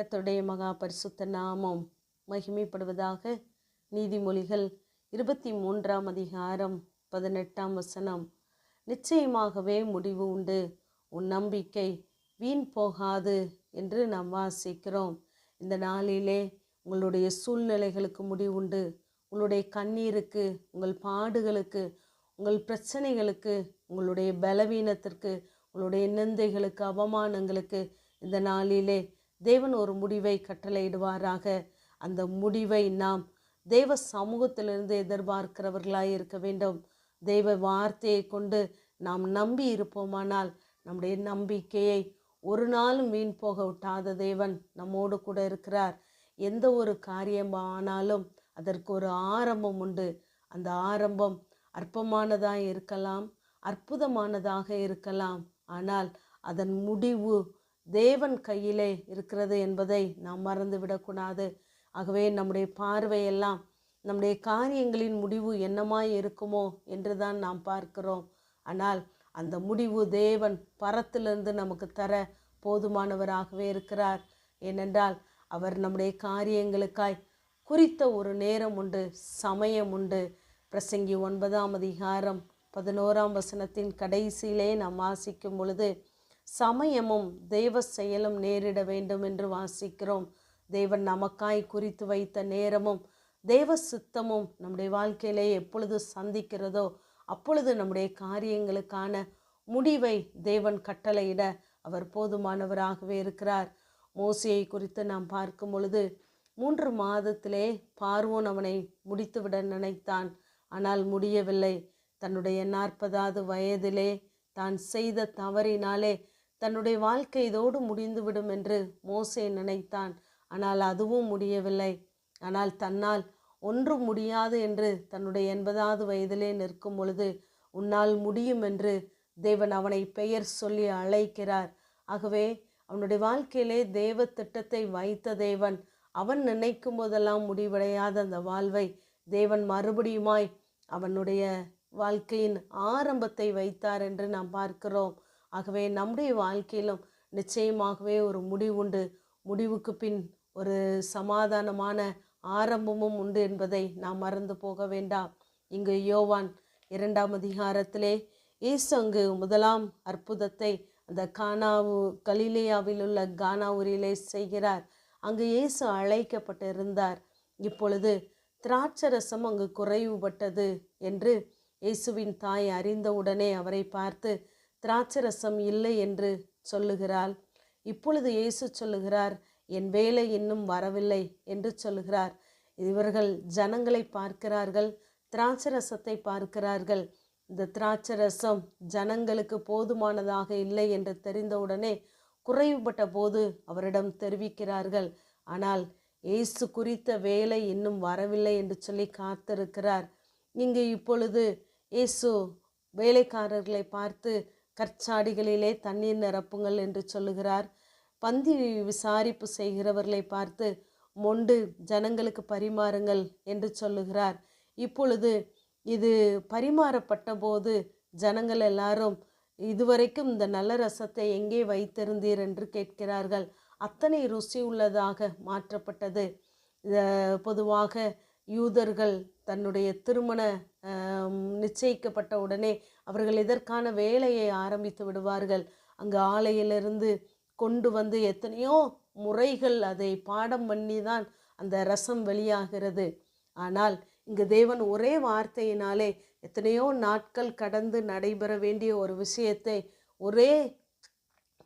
கர்த்தருடைய மகா பரிசுத்த நாமம் மகிமைப்படுவதாக. நீதிமொழிகள் 23ஆம் அதிகாரம் 18ஆம் வசனம். நிச்சயமாகவே முடிவு உண்டு, உன் நம்பிக்கை வீண் போகாது என்று நாம் வாசிக்கிறோம். இந்த நாளிலே உங்களுடைய சூழ்நிலைகளுக்கு முடிவுண்டு. உங்களுடைய கண்ணீருக்கு, உங்கள் பாடுகளுக்கு, உங்கள் பிரச்சனைகளுக்கு, உங்களுடைய பலவீனத்திற்கு, உங்களுடைய நிந்தைகளுக்கு, அவமானங்களுக்கு இந்த நாளிலே தேவன் ஒரு முடிவை கட்டளையிடுவாராக. அந்த முடிவை நாம் தேவ சமூகத்திலிருந்து எதிர்பார்க்கிறவர்களாய் இருக்க வேண்டும். தேவ வார்த்தையை கொண்டு நாம் நம்பி இருப்போமானால் நம்முடைய நம்பிக்கையை ஒரு நாளும் வீண் போக விட்டாத தேவன் நம்மோடு கூட இருக்கிறார். எந்த ஒரு காரியமானாலும் அதற்கு ஒரு ஆரம்பம் உண்டு. அந்த ஆரம்பம் அற்பமானதாக இருக்கலாம், அற்புதமானதாக இருக்கலாம். ஆனால் அதன் முடிவு தேவன் கையிலே இருக்கிறது என்பதை நாம் மறந்துவிடக்கூடாது. ஆகவே நம்முடைய பார்வையெல்லாம் நம்முடைய காரியங்களின் முடிவு என்னமாய் இருக்குமோ என்று தான் நாம் பார்க்கிறோம். ஆனால் அந்த முடிவு தேவன் பரத்திலிருந்து நமக்கு தர போதுமானவராகவே இருக்கிறார். ஏனென்றால் அவர் நம்முடைய காரியங்களுக்காய் குறித்த ஒரு நேரம் உண்டு, சமயம் உண்டு. பிரசங்கி 9ஆம் அதிகாரம் 11ஆம் வசனத்தின் கடைசியிலே நாம் வாசிக்கும் பொழுது சமயமும் தெய்வ செயலும் நேரிட வேண்டும் என்று வாசிக்கிறோம். தேவன் நமக்காய் குறித்து வைத்த நேரமும் தெய்வ சித்தமும் நம்முடைய வாழ்க்கையிலே எப்பொழுது சந்திக்கிறதோ அப்பொழுது நம்முடைய காரியங்களுக்கான முடிவை தேவன் கட்டளையிட அவர் போதுமானவராகவே இருக்கிறார். மோசேயை குறித்து நாம் பார்க்கும் பொழுது 3 மாதத்திலே பார்வோன் அவனை முடித்துவிட நினைத்தான். ஆனால் முடியவில்லை. தன்னுடைய 40வது வயதிலே தான் செய்த தவறினாலே தன்னுடைய வாழ்க்கை இதோடு முடிந்துவிடும் என்று மோசே நினைத்தான். ஆனால் அதுவும் முடியவில்லை. ஆனால் தன்னால் ஒன்றும் முடியாது என்று தன்னுடைய 80வது வயதிலே நிற்கும் பொழுது உன்னால் முடியும் என்று தேவன் அவனை பெயர் சொல்லி அழைக்கிறார். ஆகவே அவனுடைய வாழ்க்கையிலே தேவ திட்டத்தை வைத்த தேவன் அவன் நினைக்கும் போதெல்லாம் முடிவடையாத அந்த வாழ்வை தேவன் மறுபடியுமாய் அவனுடைய வாழ்க்கையின் ஆரம்பத்தை வைத்தார் என்று நாம் பார்க்கிறோம். ஆகவே நம்முடைய வாழ்க்கையிலும் நிச்சயமாகவே ஒரு முடிவுண்டு. முடிவுக்கு பின் ஒரு சமாதானமான ஆரம்பமும் உண்டு என்பதை நாம் மறந்து போக வேண்டாம். இங்கு யோவான் 2ஆம் அதிகாரத்திலே இயேசு அங்கு முதலாம் அற்புதத்தை அந்த கலிலேயாவில் உள்ள கானா ஊரிலே செய்கிறார். அங்கு இயேசு அழைக்கப்பட்டிருந்தார். இப்பொழுது திராட்சரசம் அங்கு குறைவுபட்டது என்று இயேசுவின் தாய் அறிந்தவுடனே அவரை பார்த்து திராட்சரசம் இல்லை என்று சொல்லுகிறாள். இப்பொழுது இயேசு சொல்லுகிறார், என் வேலை இன்னும் வரவில்லை என்று சொல்லுகிறார். இவர்கள் ஜனங்களை பார்க்கிறார்கள், திராட்சரசத்தை பார்க்கிறார்கள். இந்த திராட்சரசம் ஜனங்களுக்கு போதுமானதாக இல்லை என்று தெரிந்தவுடனே குறைவுபட்ட போது அவரிடம் தெரிவிக்கிறார்கள். ஆனால் இயேசு குறித்த வேலை இன்னும் வரவில்லை என்று சொல்லி காத்திருக்கிறார். இங்கு இப்பொழுது இயேசு வேலைக்காரர்களை பார்த்து கற்சாடிகளிலே தண்ணீர் நிரப்புங்கள் என்று சொல்லுகிறார். பந்தி விசாரிப்பு செய்கிறவர்களை பார்த்து மொண்டு ஜனங்களுக்கு பரிமாறுங்கள் என்று சொல்லுகிறார். இப்பொழுது இது பரிமாறப்பட்ட போது ஜனங்கள் எல்லாரும் இதுவரைக்கும் இந்த நல்ல ரசத்தை எங்கே வைத்திருந்தீர் என்று கேட்கிறார்கள். அத்தனை ருசி உள்ளதாக மாற்றப்பட்டது. பொதுவாக யூதர்கள் தன்னுடைய திருமண நிச்சயிக்கப்பட்ட உடனே அவர்கள் இதற்கான வேலையை ஆரம்பித்து விடுவார்கள். அங்கு ஆலையிலிருந்து கொண்டு வந்து எத்தனையோ முறைகள் அதை பாடம் பண்ணி தான் அந்த ரசம் வெளியாகிறது. ஆனால் இங்கு தேவன் ஒரே வார்த்தையினாலே எத்தனையோ நாட்கள் கடந்து நடைபெற வேண்டிய ஒரு விஷயத்தை ஒரே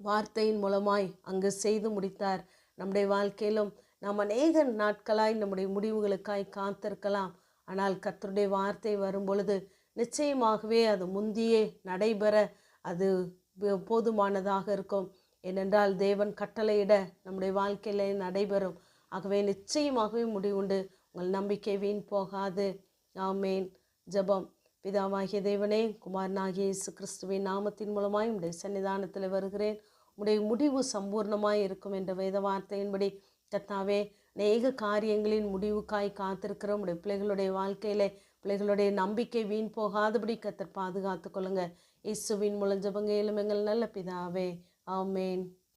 வார்த்தையின் மூலமாய் அங்கு செய்து முடித்தார். நம்முடைய வாழ்க்கையிலும் நாம் அநேக நாட்களாய் நம்முடைய முடிவுகளுக்காய் காத்திருக்கலாம். ஆனால் கர்த்தருடைய வார்த்தை வரும் பொழுது நிச்சயமாகவே அது முந்தியே நடைபெற அது போதுமானதாக இருக்கும். ஏனென்றால் தேவன் கட்டளையிட நம்முடைய வாழ்க்கையில நடைபெறும். ஆகவே நிச்சயமாகவே முடிவுண்டு. உங்கள் நம்பிக்கை வீண் போகாது. ஆமேன். ஜெபம். பிதாவாகிய தேவனே, குமாரனாகிய இயேசு கிறிஸ்துவின் நாமத்தின் மூலமாய் உம்முடைய சன்னிதானத்தில் வருகிறேன். உம்முடைய முடிவு சம்பூர்ணமாய் இருக்கும் என்ற வேத வார்த்தையின்படி கர்த்தாவே, அநேக காரியங்களின் முடிவுக்காய் காத்திருக்கிற உடைய பிள்ளைகளுடைய வாழ்க்கையில பிள்ளைகளுடைய நம்பிக்கை வீண் போகாதபடி கர்த்தர் பாதுகாத்து கொள்ளுங்க. இயேசுவின் மூலம் ஜெபங்க எங்கள் நல்ல பிதாவே. ஆமேன்.